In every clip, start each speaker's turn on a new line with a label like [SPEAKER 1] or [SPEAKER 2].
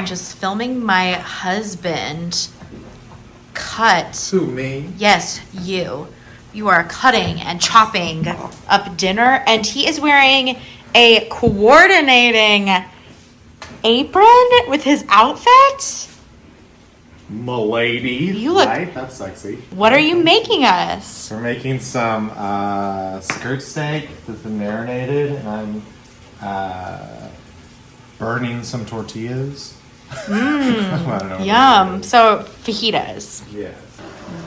[SPEAKER 1] just filming my husband cut.
[SPEAKER 2] Who, me?
[SPEAKER 1] Yes, you. You are cutting and chopping up dinner, and he is wearing a coordinating apron with his outfit.
[SPEAKER 2] Milady.
[SPEAKER 1] You look...
[SPEAKER 2] Right? That's sexy.
[SPEAKER 1] What are you making us?
[SPEAKER 2] We're making some skirt steak that's been marinated, and I'm burning some tortillas. I don't know.
[SPEAKER 1] Yum. So, fajitas.
[SPEAKER 2] Yes.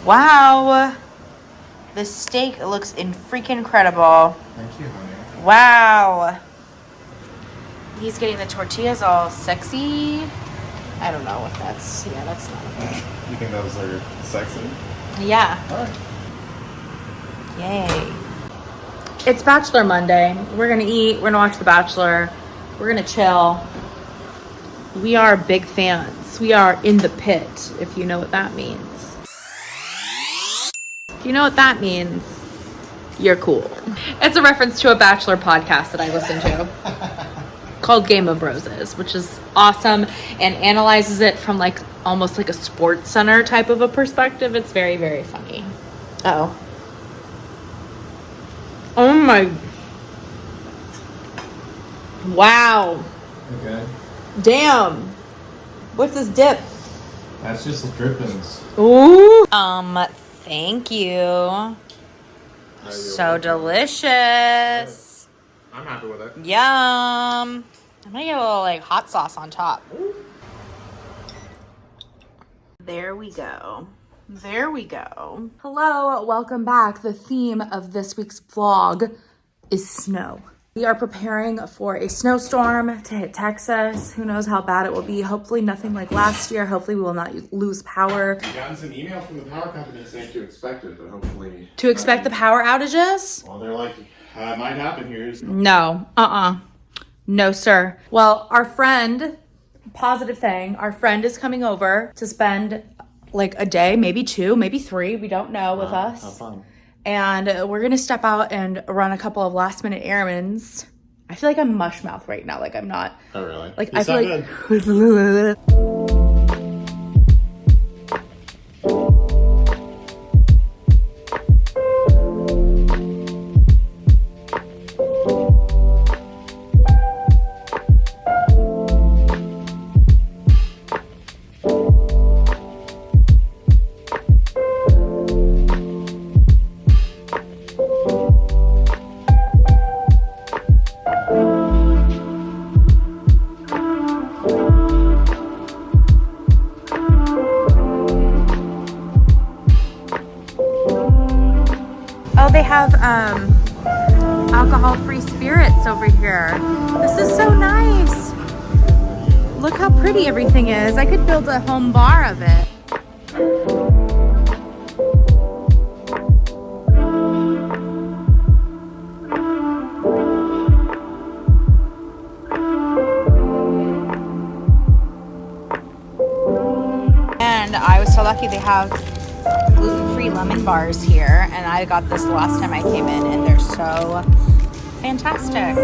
[SPEAKER 1] Wow. The steak looks freaking incredible.
[SPEAKER 2] Thank you, honey.
[SPEAKER 1] Wow. He's getting the tortillas all sexy. I don't know what that's... Yeah, that's not okay.
[SPEAKER 2] You think those are sexy?
[SPEAKER 1] Yeah.
[SPEAKER 2] All right.
[SPEAKER 1] Yay. It's Bachelor Monday. We're going to eat. We're going to watch The Bachelor. We're going to chill. We are big fans. We are in the pit, if you know what that means. If you know what that means, you're cool. It's a reference to a Bachelor podcast that I listen to called Game of Roses, which is awesome and analyzes it from like almost like a sports center type of a perspective. It's very, very funny. Uh-oh. Oh my. Wow.
[SPEAKER 2] Okay.
[SPEAKER 1] Damn. What's this dip?
[SPEAKER 2] That's just the drippings.
[SPEAKER 1] Ooh. Thank you. So delicious.
[SPEAKER 2] I'm happy with it.
[SPEAKER 1] Yum. I'm gonna get a little like hot sauce on top. There we go. There we go. Hello, welcome back. The theme of this week's vlog is snow. We are preparing for a snowstorm to hit Texas. Who knows how bad it will be. Hopefully nothing like last year. Hopefully we will not lose power.
[SPEAKER 2] We've gotten some email from the power company saying to expect it, but hopefully...
[SPEAKER 1] To expect the power outages?
[SPEAKER 2] Well, they're like, it might happen here.
[SPEAKER 1] No. No, sir. Well, our friend, positive thing, our friend is coming over to spend like a day, maybe 2, maybe 3, we don't know, with us.
[SPEAKER 2] Have fun.
[SPEAKER 1] And we're gonna step out and run a couple of last minute errands. I feel like I'm mush mouth right now. Like I'm not.
[SPEAKER 2] Oh really?
[SPEAKER 1] Like
[SPEAKER 2] I feel
[SPEAKER 1] like. Oh, they have alcohol-free spirits over here. This is so nice. Look how pretty everything is. I could build a home bar of it. And I was so lucky they have gluten-free lemon bars here, and I got this the last time I came in, and they're so fantastic.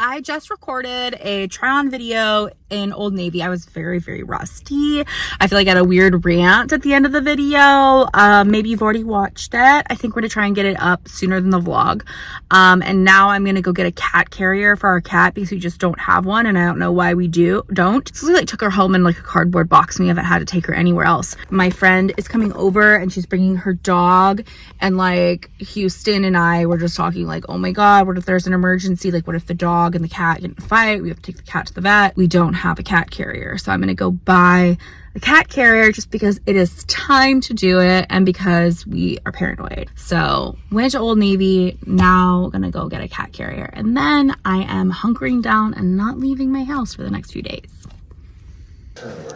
[SPEAKER 1] I just recorded a try-on video in Old Navy. I was very, very rusty. I feel like I had a weird rant at the end of the video. Maybe you've already watched it. I think we're gonna try and get it up sooner than the vlog. And now I'm gonna go get a cat carrier for our cat because we just don't have one, and I don't know why we don't. So we like took her home in like a cardboard box, and we haven't had to take her anywhere else. My friend is coming over and she's bringing her dog, and like Houston and I were just talking like, oh my God, what if there's an emergency? Like what if the dog and the cat get in a fight? We have to take the cat to the vet. We don't have a cat carrier. So I'm gonna go buy a cat carrier just because it is time to do it and because we are paranoid. So went to Old Navy, now gonna go get a cat carrier. And then I am hunkering down and not leaving my house for the next few days.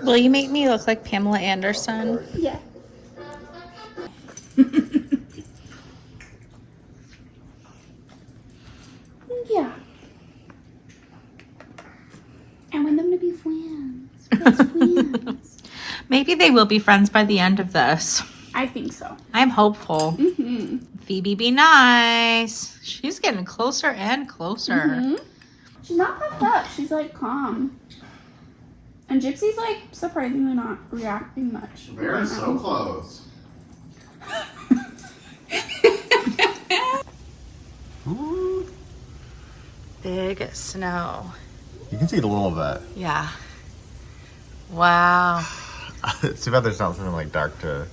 [SPEAKER 1] Will you make me look like Pamela Anderson?
[SPEAKER 3] Yeah. friends. Best friends.
[SPEAKER 1] Maybe they will be friends by the end of this.
[SPEAKER 3] I think so.
[SPEAKER 1] I'm hopeful.
[SPEAKER 3] Mm-hmm.
[SPEAKER 1] Phoebe, be nice. She's getting closer and closer.
[SPEAKER 3] Mm-hmm. She's not puffed up. She's like calm. And Gypsy's like surprisingly not reacting much.
[SPEAKER 2] They're so close. Ooh.
[SPEAKER 1] Big snow.
[SPEAKER 2] You can see it a little bit.
[SPEAKER 1] Yeah. Wow.
[SPEAKER 2] It's too bad there's not something like dark to.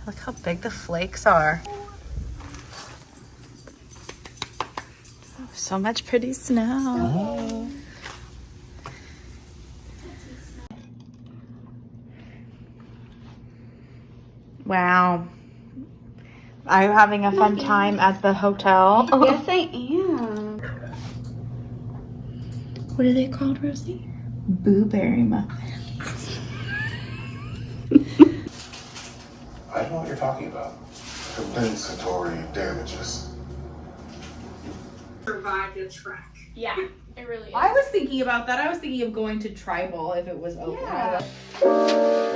[SPEAKER 1] Look how big the flakes are. So much pretty snow. Wow. Are you having a fun time at the hotel?
[SPEAKER 3] Yes, I am. What are they called, Rosie?
[SPEAKER 1] Blueberry muffin.
[SPEAKER 4] I don't know what you're talking about. Compensatory damages.
[SPEAKER 5] Survived a trek.
[SPEAKER 3] Yeah, it really is.
[SPEAKER 1] I was thinking about that. I was thinking of going to tribal if it was open.
[SPEAKER 3] Yeah.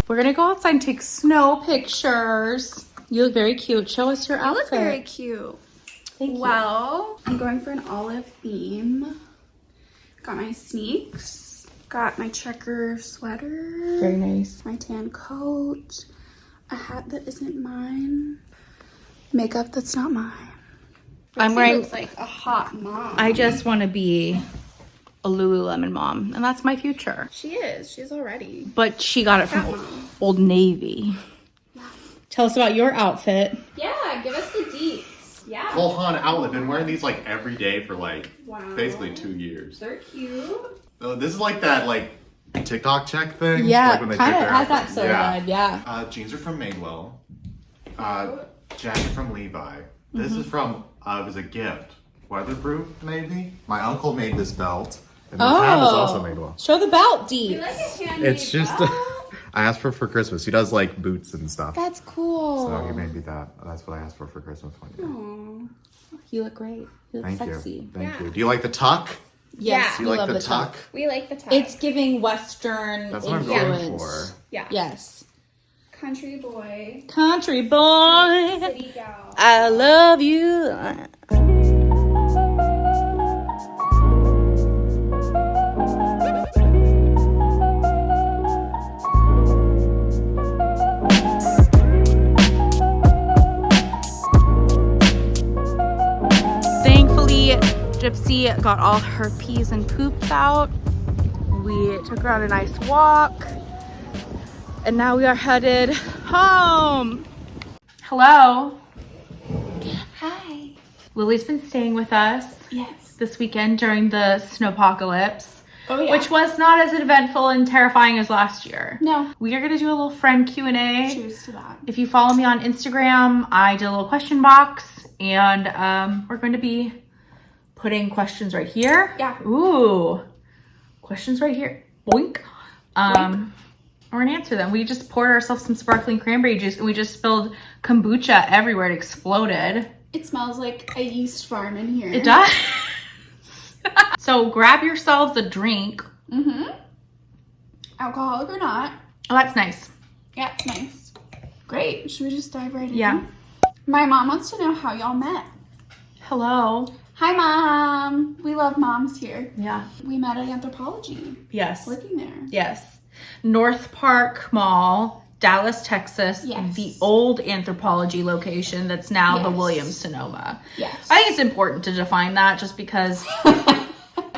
[SPEAKER 1] We're gonna go outside and take snow pictures. You look very cute. Show us your
[SPEAKER 3] You
[SPEAKER 1] outfit.
[SPEAKER 3] look very cute.
[SPEAKER 1] Thank you.
[SPEAKER 3] Well, I'm going for an olive theme. Got my sneaks. Got my checker sweater.
[SPEAKER 1] Very nice.
[SPEAKER 3] My tan coat. A hat that isn't mine. Makeup that's not mine.
[SPEAKER 1] I'm
[SPEAKER 3] Rosie
[SPEAKER 1] wearing.
[SPEAKER 3] looks like a hot mom.
[SPEAKER 1] I just want to be a Lululemon mom, and that's my future.
[SPEAKER 3] She is. She's already.
[SPEAKER 1] But she got it from
[SPEAKER 3] Cat mom.
[SPEAKER 1] Old Navy. Tell us about your outfit.
[SPEAKER 3] Yeah, give us the deets. Yeah.
[SPEAKER 2] Full Han outlet. Been wearing these like every day for like
[SPEAKER 3] Wow.
[SPEAKER 2] basically 2 years.
[SPEAKER 3] They're cute.
[SPEAKER 2] So this is like that like TikTok check thing.
[SPEAKER 1] Yeah,
[SPEAKER 2] like when they
[SPEAKER 1] kind
[SPEAKER 2] take
[SPEAKER 1] of
[SPEAKER 2] their
[SPEAKER 1] has that
[SPEAKER 2] outfits.
[SPEAKER 1] sort of vibe. Yeah.
[SPEAKER 2] Jeans are from Madewell. Jacket from Levi. This is from it was a gift. Weatherproof, maybe. My uncle made this belt, and this hat is also Madewell.
[SPEAKER 1] Show the belt, Dee.
[SPEAKER 3] You like a handmade
[SPEAKER 2] It's just
[SPEAKER 3] belt?
[SPEAKER 2] I asked for Christmas. He does like boots and stuff.
[SPEAKER 3] That's cool.
[SPEAKER 2] So he made me that. That's what I asked for Christmas one year.
[SPEAKER 3] Aw.
[SPEAKER 1] You look great. You look
[SPEAKER 2] Thank
[SPEAKER 1] sexy.
[SPEAKER 2] you. Thank
[SPEAKER 3] Yeah.
[SPEAKER 2] you. Do you like the tuck?
[SPEAKER 1] Yes,
[SPEAKER 2] Do
[SPEAKER 1] we
[SPEAKER 2] you
[SPEAKER 1] love
[SPEAKER 2] like the
[SPEAKER 1] the
[SPEAKER 2] tuck?
[SPEAKER 3] We like the top.
[SPEAKER 1] It's giving Western
[SPEAKER 2] That's what I'm
[SPEAKER 1] influence.
[SPEAKER 2] going for.
[SPEAKER 3] yeah.
[SPEAKER 1] Yes.
[SPEAKER 3] Country boy.
[SPEAKER 1] Country boy,
[SPEAKER 3] City gal.
[SPEAKER 1] I love you. Thankfully, Gypsy got all her pees and poops out. We took her on a nice walk. And now we are headed home. Hello.
[SPEAKER 3] Hi.
[SPEAKER 1] Lily's been staying with us
[SPEAKER 3] Yes.
[SPEAKER 1] this weekend during the snowpocalypse,
[SPEAKER 3] Oh yeah.
[SPEAKER 1] which was not as eventful and terrifying as last year.
[SPEAKER 3] No.
[SPEAKER 1] We are going to do a little friend Q&A.
[SPEAKER 3] Cheers to that.
[SPEAKER 1] If you follow me on Instagram, I did a little question box, and we're going to be putting questions right here.
[SPEAKER 3] Yeah.
[SPEAKER 1] Ooh. Questions right here. Boink. We're gonna answer them. We just poured ourselves some sparkling cranberry juice and we just spilled kombucha everywhere. It exploded.
[SPEAKER 3] It smells like a yeast farm in here.
[SPEAKER 1] It does. So grab yourselves a drink.
[SPEAKER 3] Mm-hmm. Alcoholic or not.
[SPEAKER 1] Oh, that's nice.
[SPEAKER 3] Yeah, it's nice. Great. Should we just dive right in?
[SPEAKER 1] Yeah.
[SPEAKER 3] My mom wants to know how y'all met.
[SPEAKER 1] Hello.
[SPEAKER 3] Hi, Mom. We love moms here.
[SPEAKER 1] Yeah.
[SPEAKER 3] We met at Anthropology,
[SPEAKER 1] Yes.
[SPEAKER 3] working there.
[SPEAKER 1] Yes. North Park Mall, Dallas, Texas.
[SPEAKER 3] Yes.
[SPEAKER 1] The old Anthropology location that's now the
[SPEAKER 3] Yes.
[SPEAKER 1] Williams Sonoma.
[SPEAKER 3] Yes.
[SPEAKER 1] I think it's important to define that just because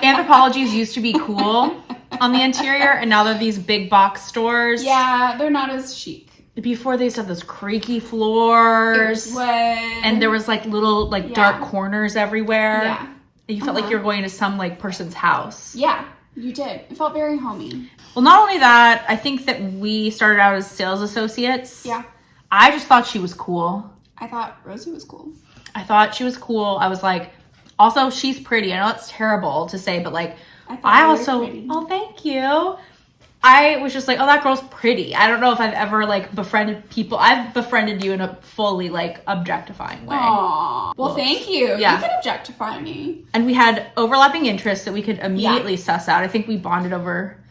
[SPEAKER 1] Anthropologies used to be cool. on the interior, and now they're these big box stores.
[SPEAKER 3] Yeah, they're not as chic.
[SPEAKER 1] Before they used to have those creaky floors. And there was like little dark corners everywhere.
[SPEAKER 3] Yeah.
[SPEAKER 1] You felt like you were going to some like person's house.
[SPEAKER 3] Yeah, you did. It felt very homey.
[SPEAKER 1] Well, not only that, I think that we started out as sales associates.
[SPEAKER 3] Yeah.
[SPEAKER 1] I just thought she was cool.
[SPEAKER 3] I thought Rosie was cool.
[SPEAKER 1] I thought she was cool. I was like, also, she's pretty. I know it's terrible to say, but like, I also, oh, thank you. I was just like, oh, that girl's pretty. I don't know if I've ever like befriended people. I've befriended you in a fully like objectifying way.
[SPEAKER 3] Aww. Well, thank you.
[SPEAKER 1] Yeah.
[SPEAKER 3] You can objectify me.
[SPEAKER 1] And we had overlapping interests that we could immediately suss out. I think we bonded over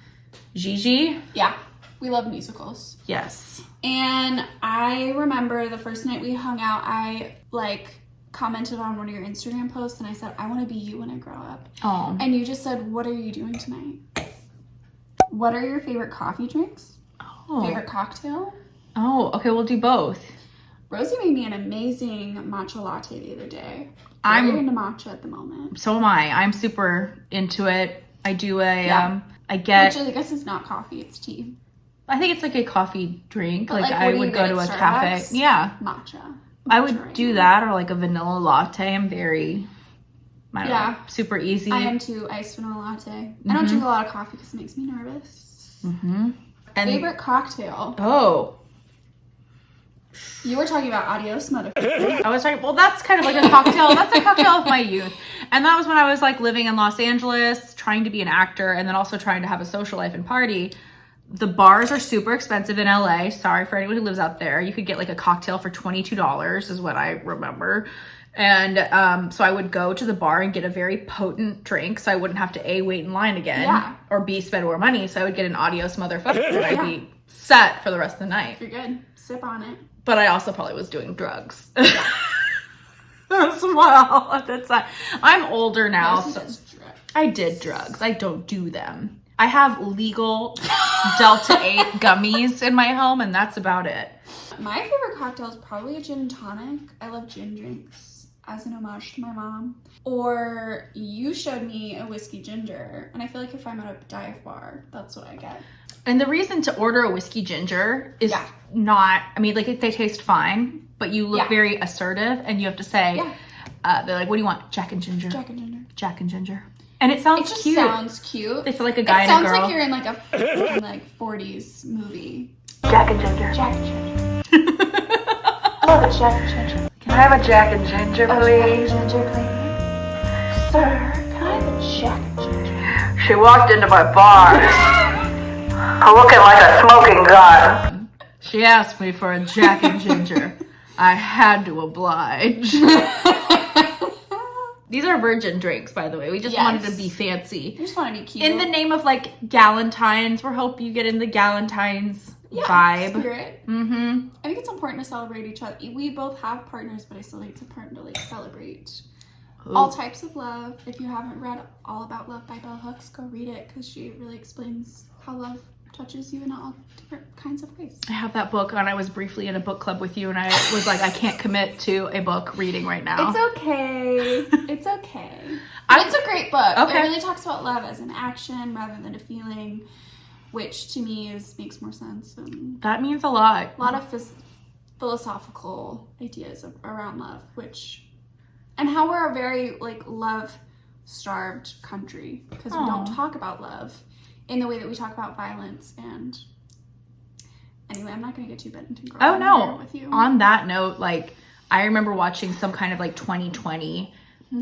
[SPEAKER 1] Gigi.
[SPEAKER 3] Yeah. We love musicals.
[SPEAKER 1] Yes.
[SPEAKER 3] And I remember the first night we hung out, I like commented on one of your Instagram posts and I said, I want to be you when I grow up.
[SPEAKER 1] Oh.
[SPEAKER 3] And you just said, what are you doing tonight? What are your favorite coffee drinks?
[SPEAKER 1] Oh.
[SPEAKER 3] Favorite cocktail?
[SPEAKER 1] Oh, okay, we'll do both.
[SPEAKER 3] Rosie made me an amazing matcha latte the other day.
[SPEAKER 1] I'm
[SPEAKER 3] very into matcha at the moment.
[SPEAKER 1] So am I. I'm super into it. I do a
[SPEAKER 3] Which I guess is not coffee, it's tea.
[SPEAKER 1] I think it's like a coffee drink.
[SPEAKER 3] But,
[SPEAKER 1] like
[SPEAKER 3] what
[SPEAKER 1] I
[SPEAKER 3] do
[SPEAKER 1] would
[SPEAKER 3] you
[SPEAKER 1] go
[SPEAKER 3] get
[SPEAKER 1] to a
[SPEAKER 3] at
[SPEAKER 1] cafe.
[SPEAKER 3] Starbucks?
[SPEAKER 1] Yeah.
[SPEAKER 3] Matcha.
[SPEAKER 1] I would
[SPEAKER 3] right
[SPEAKER 1] do
[SPEAKER 3] now.
[SPEAKER 1] that, or like a vanilla latte. I'm very, I don't
[SPEAKER 3] Yeah.
[SPEAKER 1] know, super easy.
[SPEAKER 3] I am too. Iced vanilla latte. I don't drink a lot of coffee because it makes me nervous.
[SPEAKER 1] And
[SPEAKER 3] Favorite cocktail?
[SPEAKER 1] Oh,
[SPEAKER 3] You were talking about adios, mother.
[SPEAKER 1] I was like, well, that's kind of like a cocktail. That's a cocktail of my youth. And that was when I was like living in Los Angeles, trying to be an actor, and then also trying to have a social life and party. The bars are super expensive in LA. Sorry for anyone who lives out there. You could get like a cocktail for $22 is what I remember. And so I would go to the bar and get a very potent drink so I wouldn't have to A, wait in line again.
[SPEAKER 3] Yeah.
[SPEAKER 1] Or B, spend more money. So I would get an adios motherfucker and I'd be set for the rest of the night.
[SPEAKER 3] You're good. Sip on it.
[SPEAKER 1] But I also probably was doing drugs. As well at the time. I'm older now. So I did drugs. I don't do them. I have legal Delta 8 gummies in my home, and that's about it.
[SPEAKER 3] My favorite cocktail is probably a gin and tonic. I love gin drinks as an homage to my mom. Or you showed me a whiskey ginger, and I feel like if I'm at a dive bar, that's what I get.
[SPEAKER 1] And the reason to order a whiskey ginger is not, I mean, like they taste fine, but you look very assertive, and you have to say, they're like, what do you want? Jack and ginger.
[SPEAKER 3] Jack and ginger.
[SPEAKER 1] Jack and ginger. And it sounds
[SPEAKER 3] just
[SPEAKER 1] cute.
[SPEAKER 3] Sounds cute.
[SPEAKER 1] They feel like a guy and a girl.
[SPEAKER 3] It sounds like you're in like a like 40s movie.
[SPEAKER 1] Jack and ginger.
[SPEAKER 3] Jack and ginger. I love a Jack and ginger.
[SPEAKER 1] Can I have a Jack and ginger, please?
[SPEAKER 3] Jack and ginger, please. Sir, can I have a Jack and ginger?
[SPEAKER 1] She walked into my bar, looking like a smoking gun. She asked me for a Jack and ginger. I had to oblige. These are virgin drinks, by the way. We just wanted to be fancy.
[SPEAKER 3] I just want to be cute.
[SPEAKER 1] In the name of like Galentine's, we're hoping you get in the Galentine's vibe.
[SPEAKER 3] Spirit. I think it's important to celebrate each other. We both have partners, but I still think it's important to like celebrate all types of love. If you haven't read All About Love by Bell Hooks, go read it because she really explains how love touches you in all different kinds of ways.
[SPEAKER 1] I have that book, and I was briefly in a book club with you, and I was like, I can't commit to a book reading right now.
[SPEAKER 3] It's okay. It's okay. It's a great book.
[SPEAKER 1] Okay.
[SPEAKER 3] It really talks about love as an action rather than a feeling, which to me makes more sense. And
[SPEAKER 1] That means a lot.
[SPEAKER 3] a lot of philosophical ideas around love, and how we're a very like love-starved country because we don't talk about love in the way that we talk about violence. And anyway, I'm not going to get too bent into
[SPEAKER 1] Oh no.
[SPEAKER 3] with you.
[SPEAKER 1] On that note, like I remember watching some kind of like 2020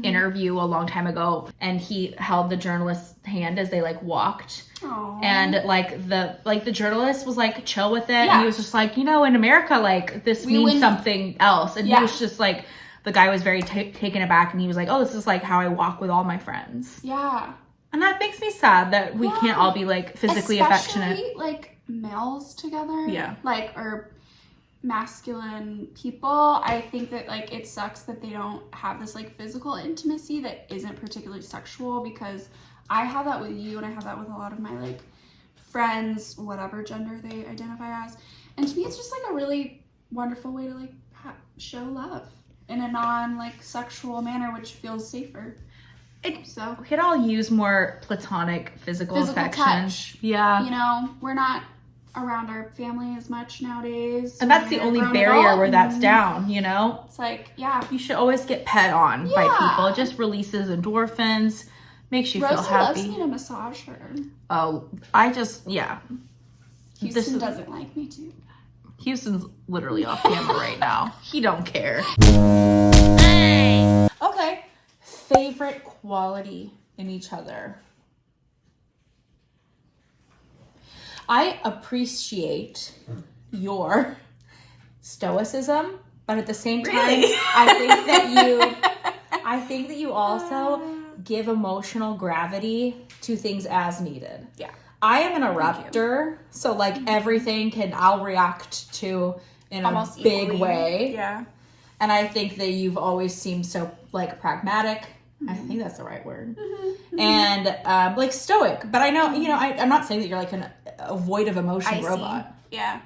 [SPEAKER 1] interview a long time ago, and he held the journalist's hand as they like walked.
[SPEAKER 3] Aww.
[SPEAKER 1] And like the journalist was like chill with it, and he was just like, in America, like this means something else. And he was just like, the guy was very taken aback, and he was like, oh, this is like how I walk with all my friends.
[SPEAKER 3] Yeah.
[SPEAKER 1] And that makes me sad that we can't all be like physically affectionate.
[SPEAKER 3] Especially like males together.
[SPEAKER 1] Yeah.
[SPEAKER 3] Like, or masculine people. I think that like it sucks that they don't have this like physical intimacy that isn't particularly sexual, because I have that with you and I have that with a lot of my like friends, whatever gender they identify as. And to me, it's just like a really wonderful way to like show love in a non like sexual manner, which feels safer. So
[SPEAKER 1] We could all use more platonic physical affection.
[SPEAKER 3] touch.
[SPEAKER 1] Yeah.
[SPEAKER 3] You know, we're not around our family as much nowadays.
[SPEAKER 1] And that's the
[SPEAKER 3] We're a
[SPEAKER 1] only
[SPEAKER 3] grown
[SPEAKER 1] barrier
[SPEAKER 3] adult,
[SPEAKER 1] where that's
[SPEAKER 3] and
[SPEAKER 1] down, you know?
[SPEAKER 3] It's like, yeah.
[SPEAKER 1] You should always get pet on by
[SPEAKER 3] Yeah.
[SPEAKER 1] people. It just releases endorphins, makes you feel
[SPEAKER 3] Rosie
[SPEAKER 1] happy.
[SPEAKER 3] loves me to massage her.
[SPEAKER 1] Oh, yeah.
[SPEAKER 3] Houston doesn't like me too.
[SPEAKER 1] Houston's literally off camera right now. He don't care. Okay. Favorite quality in each other. I appreciate your stoicism, but at the same time,
[SPEAKER 3] Really?
[SPEAKER 1] I think that you also give emotional gravity to things as needed.
[SPEAKER 3] Yeah.
[SPEAKER 1] I am an eruptor, so like everything I'll react to in
[SPEAKER 3] Almost
[SPEAKER 1] a big
[SPEAKER 3] equally.
[SPEAKER 1] way.
[SPEAKER 3] Yeah.
[SPEAKER 1] And I think that you've always seemed so like pragmatic. I think that's the right word. And like stoic. But I know, you know, I'm not saying that you're like a void of emotion robot
[SPEAKER 3] Yeah.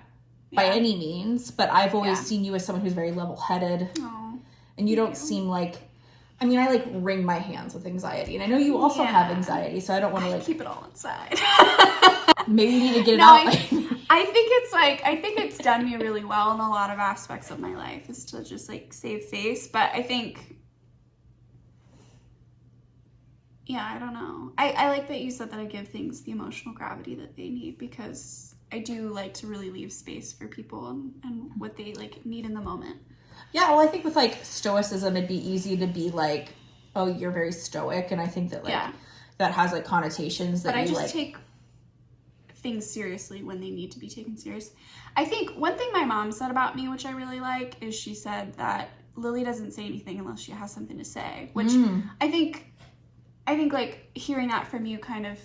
[SPEAKER 1] by any means, but I've always
[SPEAKER 3] Yeah.
[SPEAKER 1] seen you as someone who's very level-headed.
[SPEAKER 3] Oh.
[SPEAKER 1] And you don't seem like, I mean, I like wring my hands with anxiety. And I know you also have anxiety, so I don't want to like
[SPEAKER 3] Keep it all inside.
[SPEAKER 1] maybe you need to get it
[SPEAKER 3] No,
[SPEAKER 1] out.
[SPEAKER 3] I think it's done me really well in a lot of aspects of my life is to just like save face. But I think, yeah, I don't know. I like that you said that I give things the emotional gravity that they need because I do like to really leave space for people and what they like need in the moment.
[SPEAKER 1] Yeah, well, I think with like stoicism, it'd be easy to be like, oh, you're very stoic. And I think that like that has like connotations that
[SPEAKER 3] But I
[SPEAKER 1] you
[SPEAKER 3] just
[SPEAKER 1] like
[SPEAKER 3] take things seriously when they need to be taken serious. I think one thing my mom said about me, which I really like, is she said that Lily doesn't say anything unless she has something to say, which I think like hearing that from you kind of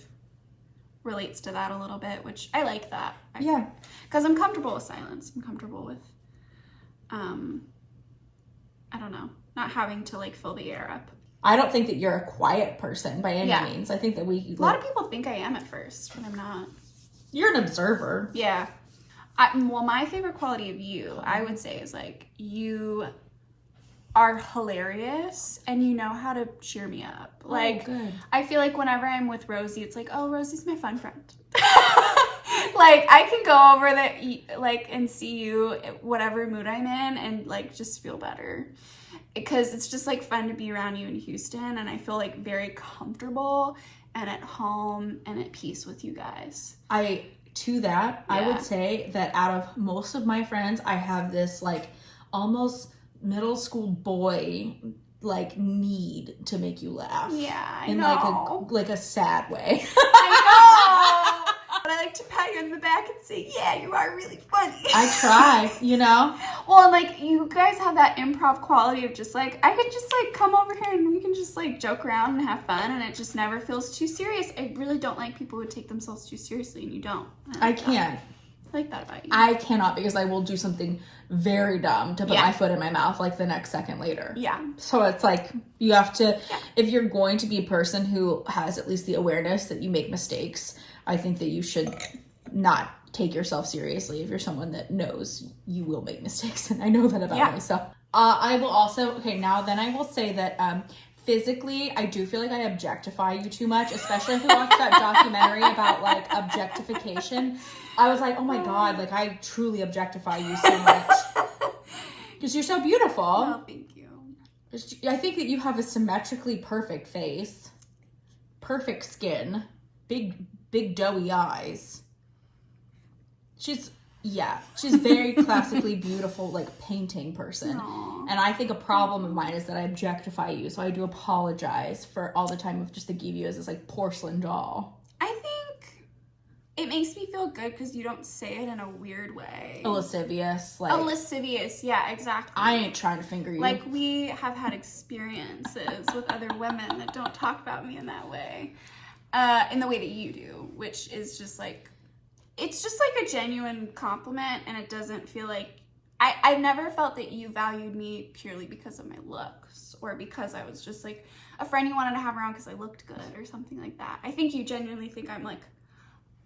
[SPEAKER 3] relates to that a little bit, which I like that.
[SPEAKER 1] Yeah.
[SPEAKER 3] Because I'm comfortable with silence. I'm comfortable with, I don't know, not having to like fill the air up.
[SPEAKER 1] I don't think that you're a quiet person by any means. I think that
[SPEAKER 3] A lot of people think I am at first, but I'm not.
[SPEAKER 1] You're an observer.
[SPEAKER 3] Yeah. Well, my favorite quality of you, I would say, is like you are hilarious and you know how to cheer me up. Like,
[SPEAKER 1] good.
[SPEAKER 3] I feel like whenever I'm with Rosie, it's like, oh, Rosie's my fun friend. Like, I can go over that, like, and see you whatever mood I'm in and like just feel better. Because it's just like fun to be around you in Houston, and I feel like very comfortable and at home and at peace with you guys.
[SPEAKER 1] I would say that out of most of my friends, I have this like almost middle school boy like need to make you laugh.
[SPEAKER 3] Yeah, I
[SPEAKER 1] in
[SPEAKER 3] know.
[SPEAKER 1] like a sad way.
[SPEAKER 3] I know. But I like to pat you on the back and say, yeah, you are really funny.
[SPEAKER 1] I try, you know?
[SPEAKER 3] Well, and like you guys have that improv quality of just like, I could just like come over here and we can just like joke around and have fun, and it just never feels too serious. I really don't like people who take themselves too seriously, and you don't.
[SPEAKER 1] I can't.
[SPEAKER 3] I like that about you.
[SPEAKER 1] I cannot, because I will do something very dumb to put my foot in my mouth like the next second later.
[SPEAKER 3] Yeah.
[SPEAKER 1] So it's like you have to, if you're going to be a person who has at least the awareness that you make mistakes, I think that you should not take yourself seriously if you're someone that knows you will make mistakes. And I know that about myself. I will also, I will say that physically, I do feel like I objectify you too much, especially if we watched that documentary about like objectification. I was like, oh my God, like I truly objectify you so much. Because you're so beautiful.
[SPEAKER 3] Oh, thank you.
[SPEAKER 1] I think that you have a symmetrically perfect face, perfect skin, big doughy eyes. She's very classically beautiful, like painting person.
[SPEAKER 3] Aww.
[SPEAKER 1] And I think a problem of mine is that I objectify you. So I do apologize for all the time of just thinking of you as this like porcelain doll.
[SPEAKER 3] I think it makes me feel good because you don't say it in a weird way.
[SPEAKER 1] Lascivious,
[SPEAKER 3] lascivious, yeah, exactly.
[SPEAKER 1] I ain't trying to finger you.
[SPEAKER 3] Like, we have had experiences with other women that don't talk about me in that way. In the way that you do, which is just like, it's just like a genuine compliment, and it doesn't feel like, I've never felt that you valued me purely because of my looks, or because I was just like a friend you wanted to have around because I looked good or something like that. I think you genuinely think I'm like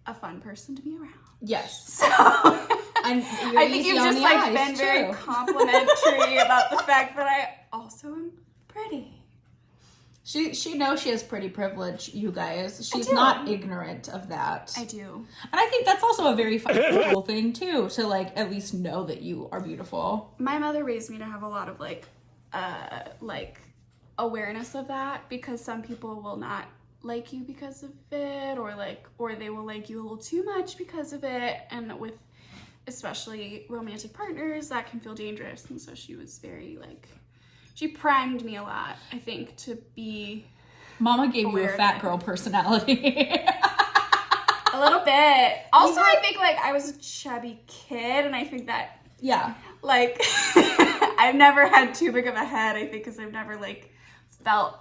[SPEAKER 3] a fun person to be around.
[SPEAKER 1] Yes.
[SPEAKER 3] So I think you've just like been very complimentary about the fact that I also am pretty.
[SPEAKER 1] She knows she has pretty privilege, you guys. She's not ignorant of that.
[SPEAKER 3] I do.
[SPEAKER 1] And I think that's also a very cool thing too, to like at least know that you are beautiful.
[SPEAKER 3] My mother raised me to have a lot of like awareness of that, because some people will not like you because of it, or they will like you a little too much because of it, and with especially romantic partners that can feel dangerous. And so she was very like, she primed me a lot, I think, to be
[SPEAKER 1] Mama gave you a fat girl personality.
[SPEAKER 3] a little bit. Also, I think like I was a chubby kid, and I think that like I've never had too big of a head, I think, because I've never like felt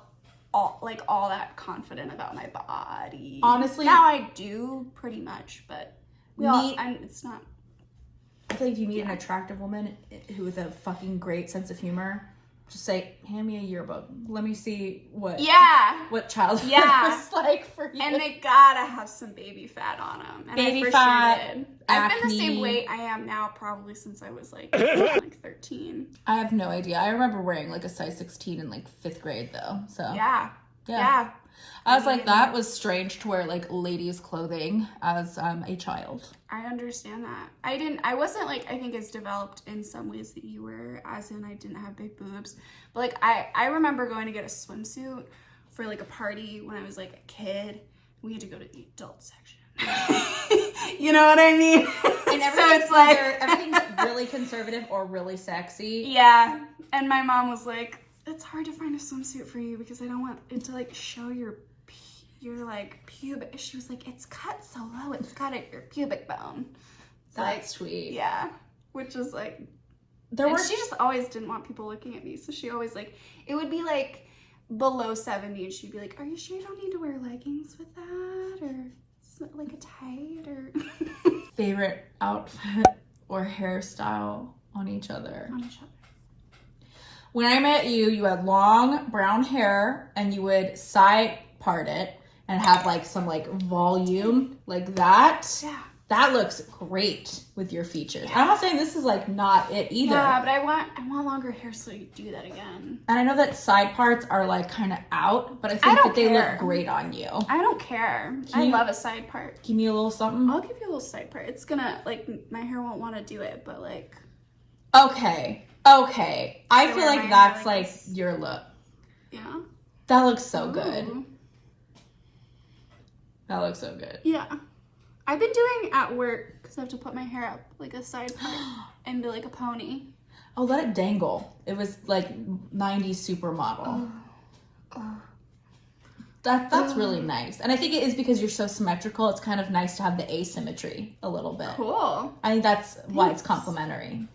[SPEAKER 3] all that confident about my body.
[SPEAKER 1] Honestly,
[SPEAKER 3] now I do pretty much, but it's not.
[SPEAKER 1] I feel like if you meet an attractive woman who with a fucking great sense of humor, just say, hand me a yearbook. Let me see what childhood was like for you.
[SPEAKER 3] And they gotta have some baby fat on them. And
[SPEAKER 1] baby
[SPEAKER 3] I for
[SPEAKER 1] fat,
[SPEAKER 3] sure did.
[SPEAKER 1] acne.
[SPEAKER 3] I've been the same weight I am now probably since I was like 13.
[SPEAKER 1] I have no idea. I remember wearing like a size 16 in like 5th grade though. So
[SPEAKER 3] Yeah.
[SPEAKER 1] I was like, that was strange to wear like ladies' clothing as a child.
[SPEAKER 3] I understand that. I wasn't like, I think as developed in some ways that you were, as in I didn't have big boobs. But like, I remember going to get a swimsuit for like a party when I was like a kid. We had to go to the adult section. You know what I mean?
[SPEAKER 1] And
[SPEAKER 3] so it's like,
[SPEAKER 1] everything's really conservative or really sexy.
[SPEAKER 3] Yeah. And my mom was like, it's hard to find a swimsuit for you because I don't want it to like show your like pubic. She was like, it's cut so low, it's got your pubic bone. It's
[SPEAKER 1] That's
[SPEAKER 3] like,
[SPEAKER 1] sweet.
[SPEAKER 3] Yeah. Which is like, she just always didn't want people looking at me. So she always like, it would be like below 70 and she'd be like, are you sure you don't need to wear leggings with that? Or like a tight or
[SPEAKER 1] favorite outfit or hairstyle on each other?
[SPEAKER 3] On each other.
[SPEAKER 1] When I met you, you had long brown hair and you would side part it and have like some like volume like that.
[SPEAKER 3] Yeah.
[SPEAKER 1] That looks great with your features. I'm not saying this is like not it either.
[SPEAKER 3] Yeah, but I want longer hair so you do that again.
[SPEAKER 1] And I know that side parts are like kind of out, but I think that they look great on you.
[SPEAKER 3] I don't care. I love a side part.
[SPEAKER 1] Give me a little something.
[SPEAKER 3] I'll give you a little side part. It's gonna like, my hair won't want to do it, but like.
[SPEAKER 1] Okay. I feel like that's like your look.
[SPEAKER 3] Yeah.
[SPEAKER 1] That looks so good. That looks so good.
[SPEAKER 3] Yeah. I've been doing at work because I have to put my hair up like a side part and be like a pony.
[SPEAKER 1] Oh, let it dangle. It was like 90s supermodel. That's really nice. And I think it is because you're so symmetrical. It's kind of nice to have the asymmetry a little bit.
[SPEAKER 3] Cool.
[SPEAKER 1] I think that's why it's complimentary.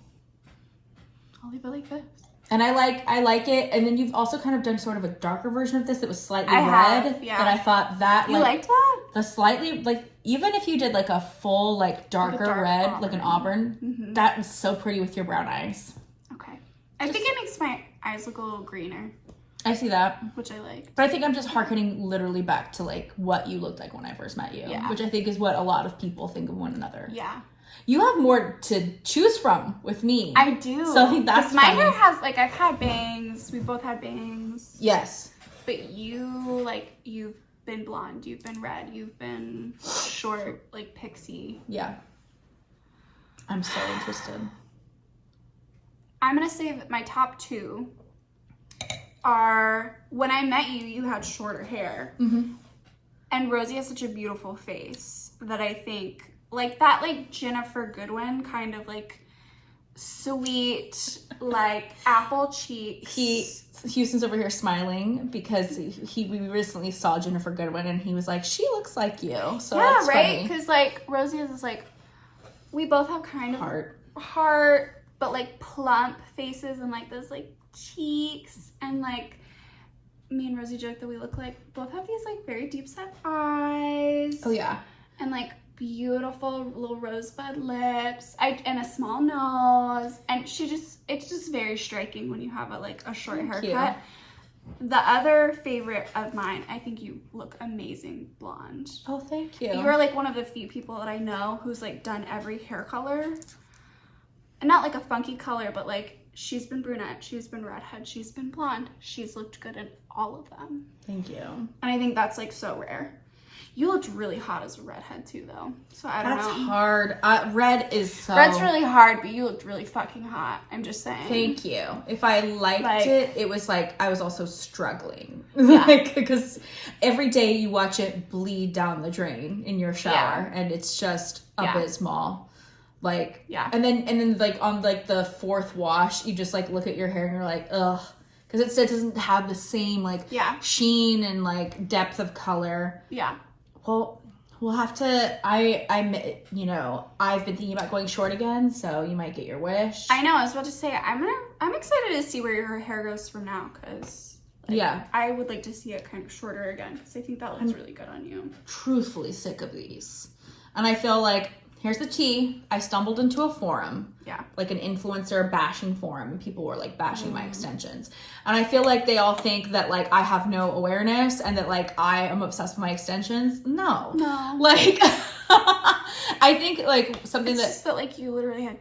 [SPEAKER 3] I'll leave it like this.
[SPEAKER 1] And I like it. And then you've also kind of done sort of a darker version of this that was slightly red.
[SPEAKER 3] Yeah.
[SPEAKER 1] That I thought that
[SPEAKER 3] you liked that?
[SPEAKER 1] The slightly like, even if you did like a full like darker red, auburn. Like an auburn, that is so pretty with your brown eyes.
[SPEAKER 3] Okay. I think it makes my eyes look a little greener.
[SPEAKER 1] I see that.
[SPEAKER 3] Which I like.
[SPEAKER 1] But I think I'm just hearkening literally back to like what you looked like when I first met you.
[SPEAKER 3] Yeah.
[SPEAKER 1] Which I think is what a lot of people think of one another.
[SPEAKER 3] Yeah.
[SPEAKER 1] You have more to choose from with me.
[SPEAKER 3] I do.
[SPEAKER 1] So I think that's
[SPEAKER 3] my hair has like, I've had bangs. We both had bangs.
[SPEAKER 1] Yes.
[SPEAKER 3] But you like, you've been blonde, you've been red, you've been short, like pixie.
[SPEAKER 1] Yeah. I'm so interested.
[SPEAKER 3] I'm gonna say that my top two are, when I met you, you had shorter hair.
[SPEAKER 1] Mm-hmm.
[SPEAKER 3] And Rosie has such a beautiful face that I think, like that, like Jennifer Goodwin kind of like sweet, like apple cheeks.
[SPEAKER 1] Houston's over here smiling because we recently saw Jennifer Goodwin and he was like, she looks like you. So
[SPEAKER 3] yeah,
[SPEAKER 1] it's
[SPEAKER 3] right?
[SPEAKER 1] funny.
[SPEAKER 3] Because like Rosie is this, like, we both have kind of heart, but like plump faces and like those like cheeks, and like me and Rosie joke that we look like both have these like very deep set eyes.
[SPEAKER 1] Oh yeah.
[SPEAKER 3] And like beautiful little rosebud lips, and a small nose, and it's just very striking when you have a short haircut. The other favorite of mine, I think you look amazing blonde.
[SPEAKER 1] Oh, thank you.
[SPEAKER 3] You're like one of the few people that I know who's like done every hair color, and not like a funky color, but like She's been brunette, she's been redhead, she's been blonde. She's looked good in all of them.
[SPEAKER 1] Thank you.
[SPEAKER 3] And I think that's like so rare. You looked really hot as a redhead too, though. So I don't know.
[SPEAKER 1] That's hard. Red is so...
[SPEAKER 3] Red's really hard, but you looked really fucking hot. I'm just saying.
[SPEAKER 1] Thank you. If I liked it, it was like I was also struggling.
[SPEAKER 3] Yeah.
[SPEAKER 1] Like, because every day you watch it bleed down the drain in your shower, and it's just abysmal. Like, and then like on like the fourth wash, you just like look at your hair and you're like, ugh, because it doesn't have the same like sheen and like depth of color.
[SPEAKER 3] Yeah.
[SPEAKER 1] Well, we'll have to. You know, I've been thinking about going short again, so you might get your wish.
[SPEAKER 3] I know. I was about to say I'm excited to see where your hair goes from now, because I would like to see it kind of shorter again, because I think that looks really good on you.
[SPEAKER 1] Truthfully sick of these, and I feel like here's the tea. I stumbled into a forum, like an influencer bashing forum, and people were like bashing my extensions. And I feel like they all think that like I have no awareness and that like I am obsessed with my extensions. No. Like, I think like something
[SPEAKER 3] it's just that like you literally had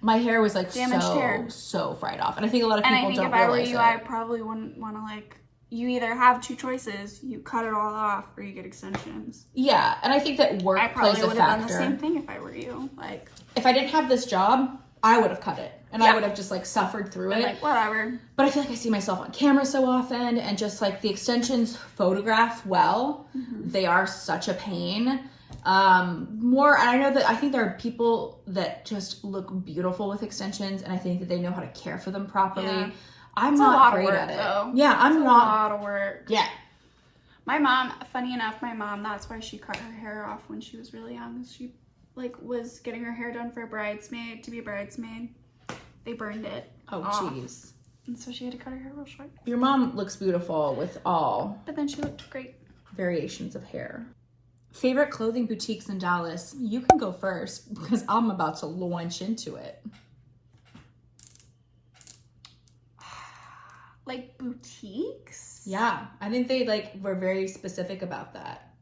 [SPEAKER 1] my hair was like
[SPEAKER 3] damaged hair,
[SPEAKER 1] so fried off. And I think a lot of people don't realize it.
[SPEAKER 3] And I think if I were you, I probably wouldn't want to like. You either have two choices: you cut it all off, or you get extensions.
[SPEAKER 1] Yeah, and I think that work plays a factor. I probably would have done the
[SPEAKER 3] same thing if I were you. Like,
[SPEAKER 1] if I didn't have this job, I would have cut it, and I would have just like suffered through it.
[SPEAKER 3] Like, whatever.
[SPEAKER 1] But I feel like I see myself on camera so often, and just like the extensions photograph well, they are such a pain. I think there are people that just look beautiful with extensions, and I think that they know how to care for them properly. Yeah. I'm not great at it. Though. Yeah, I'm not.
[SPEAKER 3] A lot of work.
[SPEAKER 1] Yeah.
[SPEAKER 3] My mom, funny enough, that's why she cut her hair off when she was really young. She like was getting her hair done for a bridesmaid, to be a bridesmaid. They burned it.
[SPEAKER 1] Oh, jeez.
[SPEAKER 3] And so she had to cut her hair real short.
[SPEAKER 1] Your mom looks beautiful with all.
[SPEAKER 3] But then she looked great.
[SPEAKER 1] Variations of hair. Favorite clothing boutiques in Dallas? You can go first because I'm about to launch into it.
[SPEAKER 3] Like boutiques?
[SPEAKER 1] Yeah, I think they like were very specific about that.